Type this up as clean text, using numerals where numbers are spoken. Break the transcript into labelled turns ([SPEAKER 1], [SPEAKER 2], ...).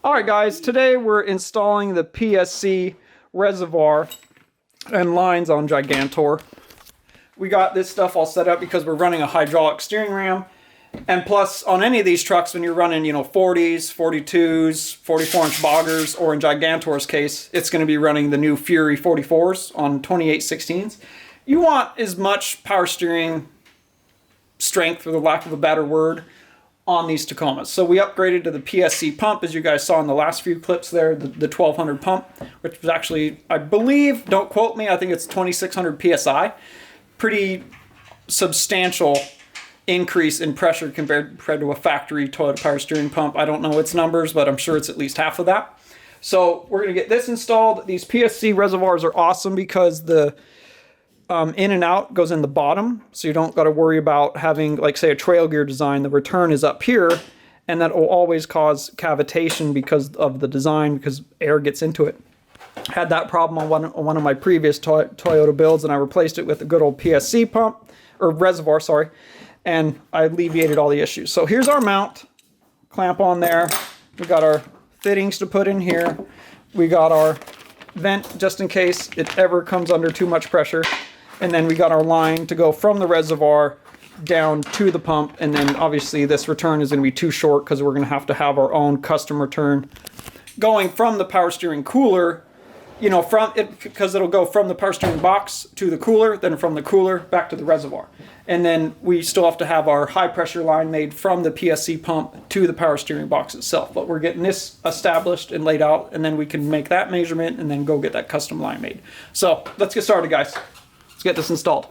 [SPEAKER 1] Alright guys, today we're installing the PSC reservoir and lines on Gigantor. We got this stuff all set up because we're running a hydraulic steering ram. And plus, on any of these trucks, when you're running, 40s, 42s, 44-inch boggers, or in Gigantor's case, it's going to be running the new Fury 44s on 2816s. You want as much power steering strength, for the lack of a better word, on these Tacomas. So we upgraded to the PSC pump, as you guys saw in the last few clips there, the 1200 pump, which was actually, I believe, don't quote me, I think it's 2600 PSI. Pretty substantial increase in pressure compared to a factory Toyota power steering pump. I don't know its numbers, but I'm sure it's at least half of that. So we're going to get this installed. These PSC reservoirs are awesome because the in and out goes in the bottom, so you don't got to worry about having, like, say, a trail gear design. The return is up here, and that will always cause cavitation because of the design, because air gets into it. Had that problem on one of my previous Toyota builds, and I replaced it with a good old PSC pump, or reservoir, sorry, and I alleviated all the issues. So here's our mount, clamp on there. We got our fittings to put in here. We got our vent just in case it ever comes under too much pressure. And then we got our line to go from the reservoir down to the pump. And then obviously this return is going to be too short because we're going to have our own custom return going from the power steering cooler, because it'll go from the power steering box to the cooler, then from the cooler back to the reservoir. And then we still have to have our high pressure line made from the PSC pump to the power steering box itself. But we're getting this established and laid out, and then we can make that measurement and then go get that custom line made. So let's get started, guys. Let's get this installed.